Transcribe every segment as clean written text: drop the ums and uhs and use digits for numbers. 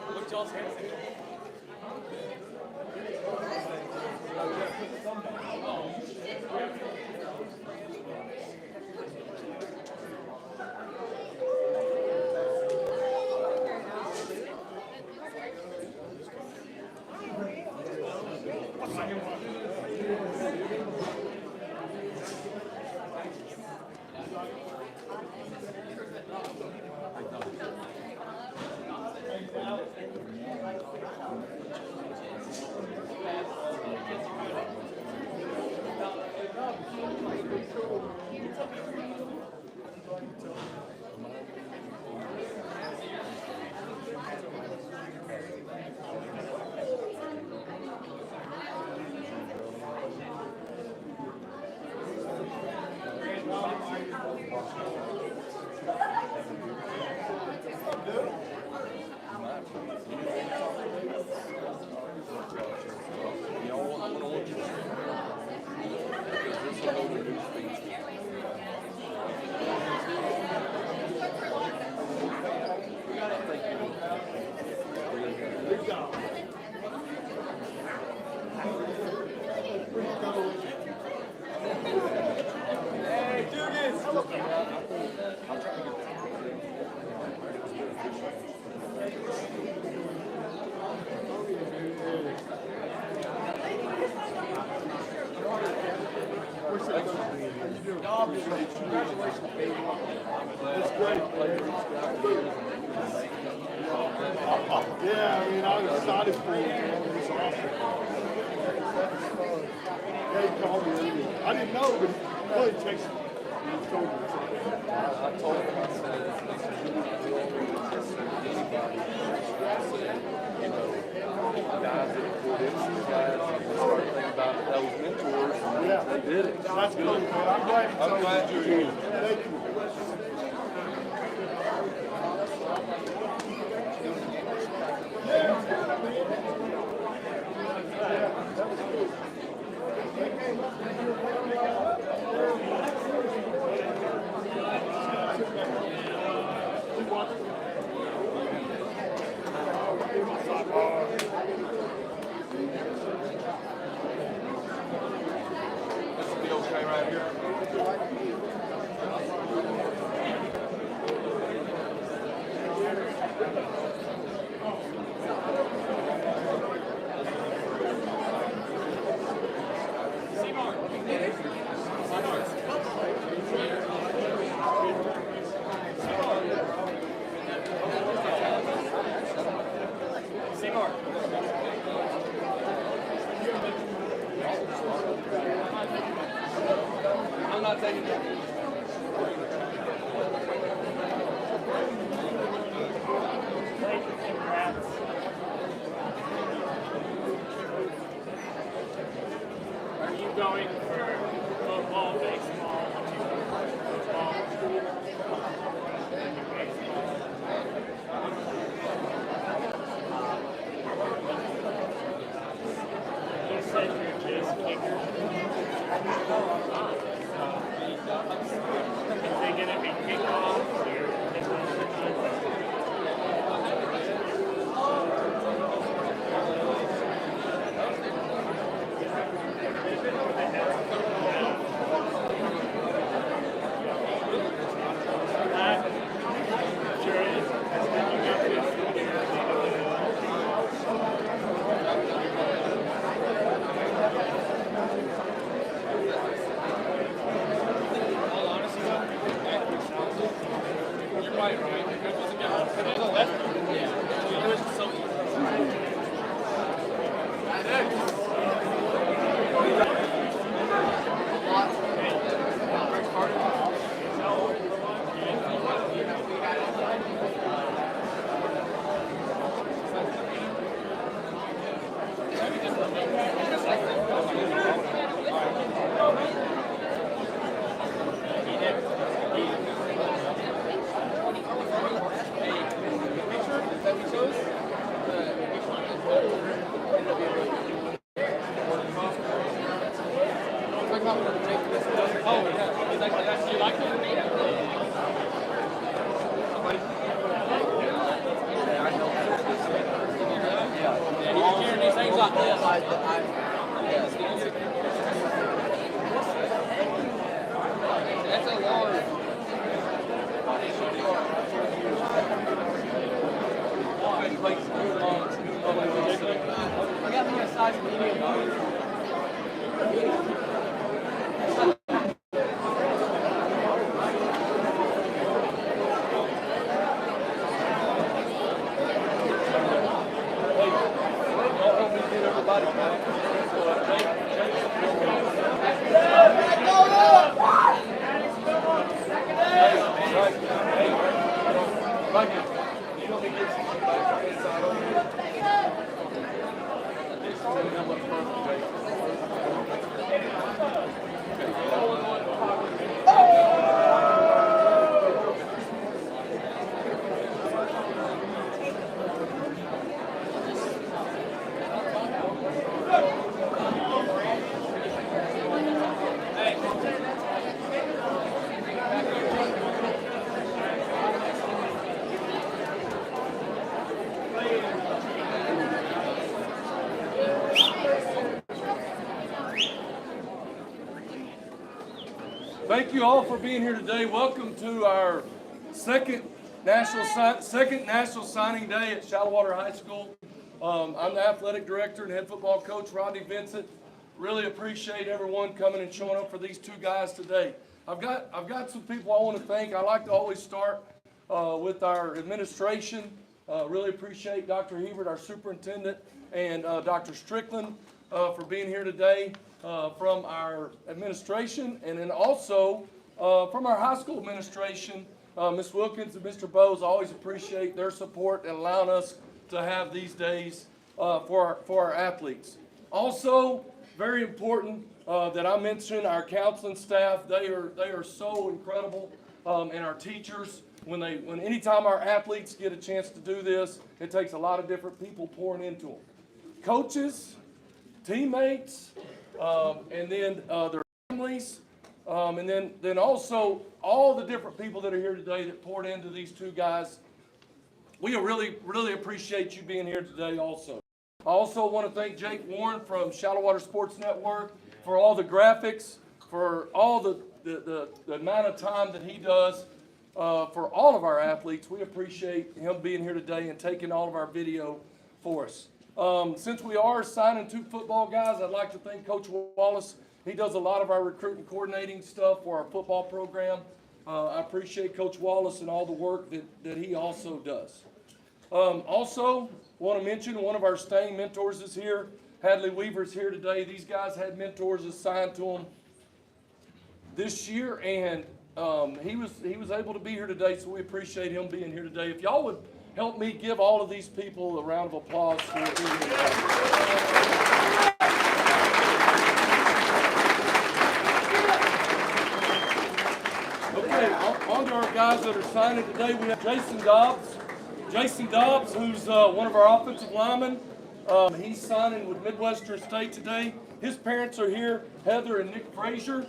Look, Joel's hands. Dobbs, congratulations, baby. That's great. Yeah, I mean, I was excited for you, man. It was awesome. Yeah, he called me earlier. I didn't know, but he really texted me. He told me. I told him, I said, anybody, you know, guys that put in some guys, and start thinking about those mentors, and they did it. That's good, man. I'm glad you're here. Thank you. This will be okay right here. I'm not taking it. Clayton, congrats. Are you going for football, baseball? Football? right. Coach was a good one. Coach was a lefty. Yeah. So he was so easy. Thank you all for being here today. Welcome to our second national signing day at Shallowater High School. I'm the athletic director and head football coach, Vincent. Really appreciate everyone coming and showing up for these two guys today. I've got some people I want to thank. I like to always start with our administration. Really appreciate Dr. Hebert, our superintendent, and Dr. Strickland for being here today. From our administration, and then also from our high school administration, Ms. Wilkins and Mr. Bowes. Always appreciate their support and allowing us to have these days for our athletes. Also, very important that I mention our counseling staff. They are so incredible, and our teachers. When anytime our athletes get a chance to do this, it takes a lot of different people pouring into them. Coaches, teammates. And then their families, and then also all the different people that are here today that poured into these two guys. We really appreciate you being here today also. I also want to thank Jake Warren from Shallowater Sports Network for all the graphics, for all the amount of time that he does for all of our athletes. We appreciate him being here today and taking all of our video for us. Since we are signing two football guys, I'd like to thank Coach Wallace. He does a lot of our recruiting coordinating stuff for our football program. I appreciate Coach Wallace and all the work that he also does. Also, want to mention one of our staying mentors is here. Hadley Weaver's here today. These guys had mentors assigned to them this year, and he was able to be here today, so we appreciate him being here today. If y'all would help me give all of these people a round of applause for being here. Okay, on to our guys that are signing today. We have Jaysyn Dobbs. Jaysyn Dobbs, who's one of our offensive linemen. He's signing with Midwestern State today. His parents are here, Heather and Nick Frazier.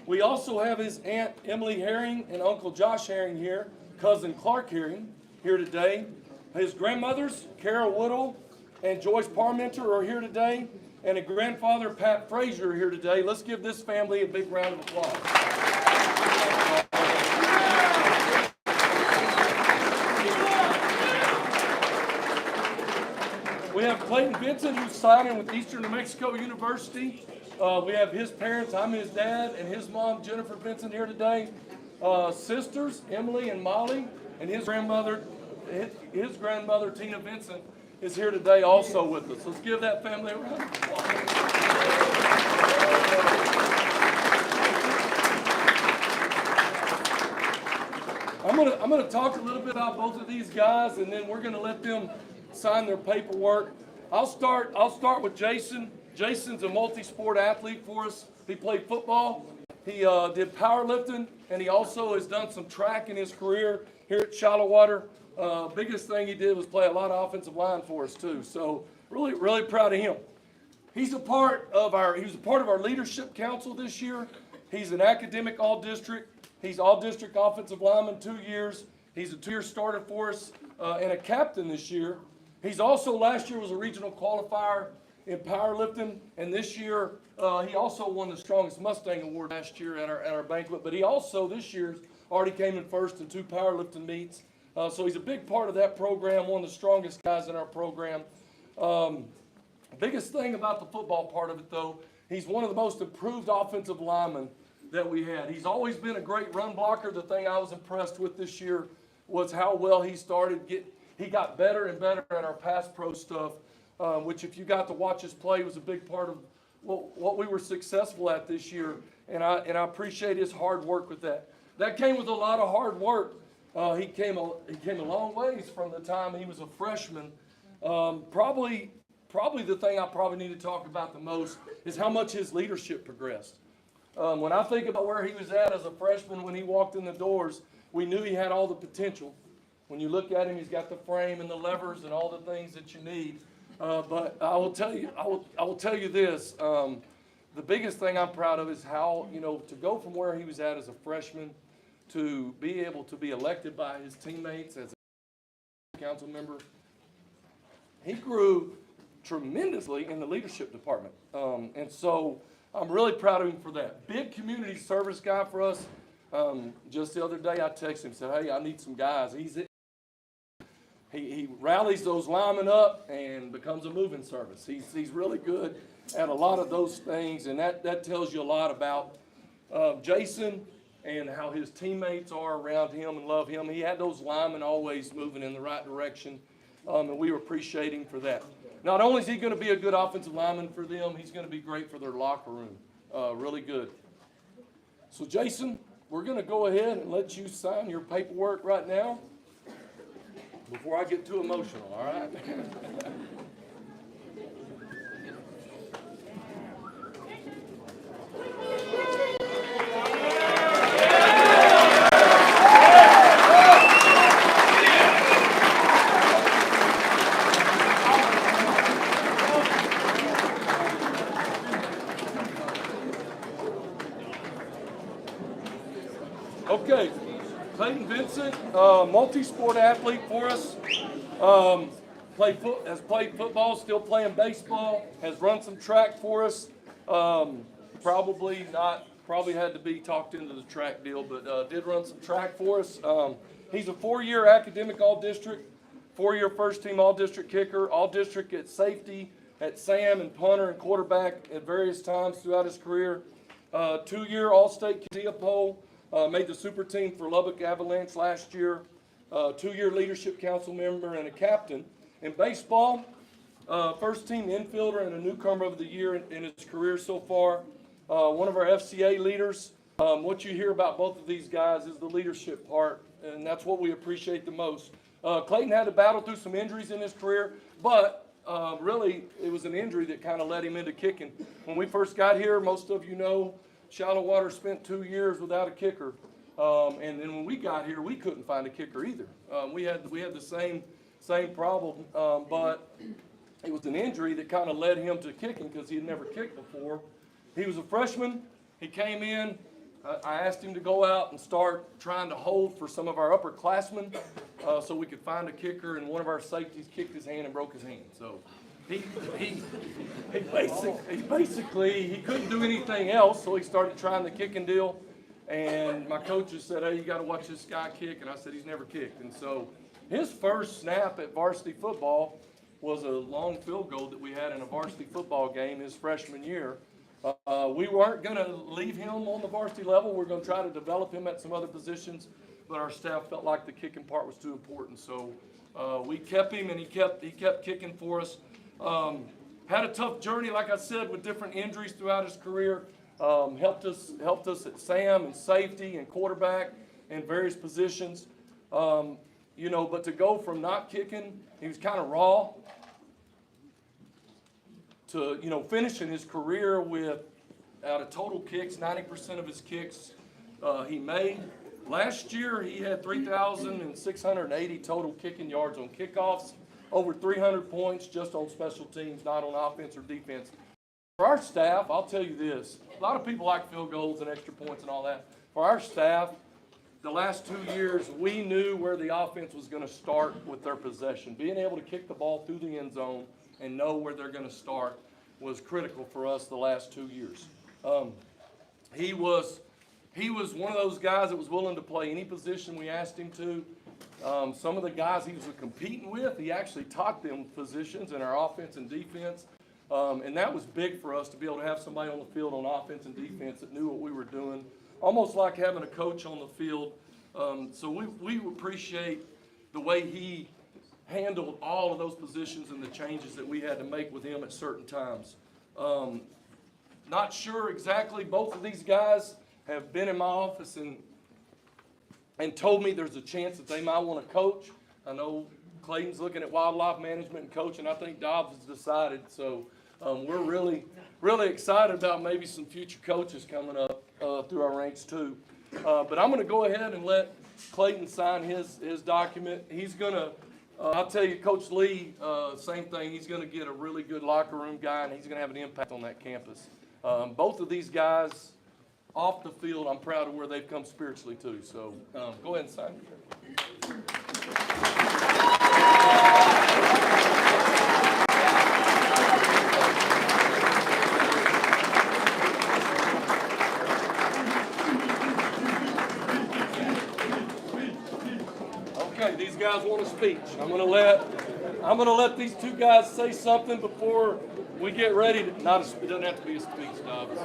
We also have his Aunt Emily Herring and Uncle Josh Herring here, cousin Clark Herring here today. His grandmothers, Carol Woodall and Joyce Parmenter, are here today, and a grandfather, Pat Frazier, are here today. Let's give this family a big round of applause. We have Clayton Vincent, who's signing with Eastern New Mexico University. We have his parents, I'm his dad, and his mom, Jennifer Vincent, here today. Sisters, Emily and Molly, and his grandmother, Tina Vincent, is here today also with us. Let's give that family a round of applause. I'm gonna talk a little bit about both of these guys, and then we're gonna let them sign their paperwork. I'll start with Jaysyn. Jayson's a multi-sport athlete for us. He played football, he did powerlifting, and he also has done some track in his career here at Shallow Water. Biggest thing he did was play a lot of offensive line for us too. So really proud of him. He was a part of our leadership council this year. He's an academic all-district. He's all-district offensive lineman 2 years. He's a 2-year starter for us and a captain this year. He's also last year was a regional qualifier in powerlifting, and this year he also won the Strongest Mustang Award last year at our banquet. But he also this year already came in first in 2 powerlifting meets. So he's a big part of that program, one of the strongest guys in our program. Biggest thing about the football part of it, though, he's one of the most improved offensive linemen that we had. He's always been a great run blocker. The thing I was impressed with this year was how well he started. He got better and better at our pass pro stuff, which if you got to watch his play was a big part of what we were successful at this year. And I appreciate his hard work with that. That came with a lot of hard work. He came a long ways from the time he was a freshman. Probably the thing I probably need to talk about the most is how much his leadership progressed. When I think about where he was at as a freshman when he walked in the doors, we knew he had all the potential. When you look at him, he's got the frame and the levers and all the things that you need. But I will tell you this: the biggest thing I'm proud of is how to go from where he was at as a freshman to be able to be elected by his teammates as a council member. He grew tremendously in the leadership department, and so I'm really proud of him for that. Big community service guy for us. Just the other day I texted him, said, hey, I need some guys. He rallies those linemen up and becomes a moving service. He's really good at a lot of those things, and that tells you a lot about Jaysyn and how his teammates are around him and love him. He had those linemen always moving in the right direction, and we appreciate him for that. Not only is he going to be a good offensive lineman for them, he's going to be great for their locker room. Really good. So, Jaysyn, we're going to go ahead and let you sign your paperwork right now before I get too emotional, all right? Okay, Clayton Vincent, multi-sport athlete for us. Has played football, still playing baseball. Has run some track for us. Probably had to be talked into the track deal, but did run some track for us. He's a 4-year academic all-district, 4-year first-team all-district kicker, all-district at safety, at Sam and punter and quarterback at various times throughout his career. 2-year all-state Kia pole. Made the super team for Lubbock Avalanche last year. 2-year leadership council member and a captain. In baseball, first team infielder and a newcomer of the year in his career so far. One of our FCA leaders. What you hear about both of these guys is the leadership part, and that's what we appreciate the most. Clayton had to battle through some injuries in his career, but really it was an injury that kind of led him into kicking. When we first got here, most of you know, Shallow Water spent 2 years without a kicker, and then when we got here, we couldn't find a kicker either. We had the same problem, but it was an injury that kind of led him to kicking because he had never kicked before. He was a freshman. He came in. I asked him to go out and start trying to hold for some of our upperclassmen so we could find a kicker, and one of our safeties kicked his hand and broke his hand. So he basically couldn't do anything else, so he started trying the kicking deal. And my coaches said, hey, you got to watch this guy kick. And I said, he's never kicked. And so his first snap at varsity football was a long field goal that we had in a varsity football game his freshman year. We weren't going to leave him on the varsity level. We're going to try to develop him at some other positions. but our staff felt like the kicking part was too important. So we kept him, and he kept kicking for us. Had a tough journey, like I said, with different injuries throughout his career. Helped us at Sam and safety and quarterback and various positions. You know, but to go from not kicking, he was kind of raw, to, you know, finishing his career with, out of total kicks, 90% of his kicks he made. Last year, he had 3,680 total kicking yards on kickoffs, over 300 points just on special teams, not on offense or defense. For our staff, I'll tell you this, a lot of people like field goals and extra points and all that. For our staff, the last 2 years, we knew where the offense was going to start with their possession. Being able to kick the ball through the end zone and know where they're going to start was critical for us the last 2 years. He was one of those guys that was willing to play any position we asked him to. Some of the guys he was competing with, he actually taught them positions in our offense and defense. And that was big for us to be able to have somebody on the field on offense and defense that knew what we were doing, almost like having a coach on the field. So we appreciate the way he handled all of those positions and the changes that we had to make with him at certain times. Not sure exactly, both of these guys have been in my office and told me there's a chance that they might want to coach. I know Clayton's looking at wildlife management and coaching. I think Dobbs has decided. So we're really, really excited about maybe some future coaches coming up through our ranks too. But I'm going to go ahead and let Clayton sign his document. He's going to, I'll tell you, Coach Lee, same thing. He's going to get a really good locker room guy, and he's going to have an impact on that campus. Both of these guys, off the field, I'm proud of where they've come spiritually too. So go ahead and sign. Okay, these guys want a speech. I'm gonna let these two guys say something before we get ready to. It doesn't have to be a speech, Dobbs.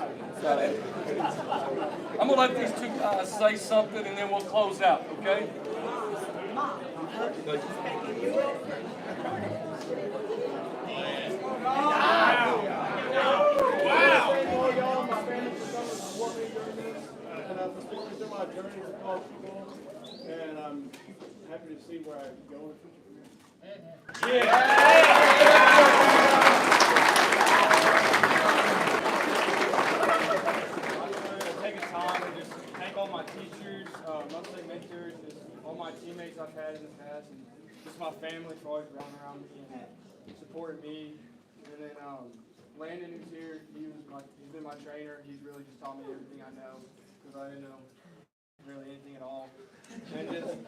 I'm gonna let these two guys say something, and then we'll close out. Okay? And I'm happy to see where I go in the future. Take a time and just thank all my teachers, mostly mentors, just all my teammates I've had in the past, and just my family for always running around me and supporting me. And then Landon, who's here, he's been my trainer. He's really just taught me everything I know, because I didn't know really anything at all. And just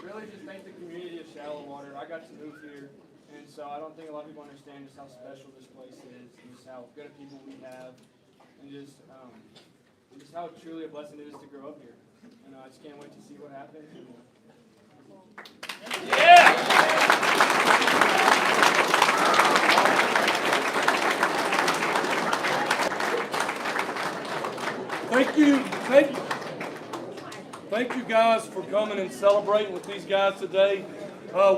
really just thank the community of Shallow Water. I got to move here, and so I don't think a lot of people understand just how special this place is, and just how good of people we have, and just how truly a blessing it is to grow up here. And I just can't wait to see what happens. Thank you guys for coming and celebrating with these guys today.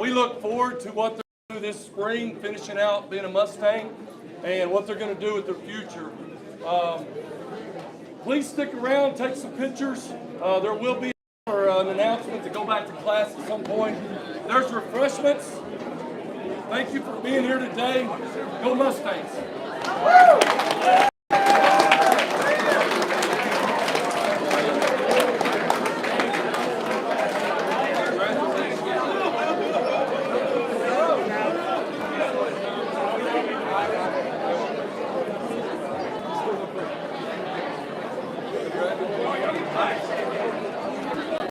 We look forward to what they're going to do this spring, finishing out being a Mustang, and what they're going to do with their future. Please stick around, take some pictures. There will be an announcement to go back to class at some point. There's refreshments. Thank you for being here today. Go Mustangs.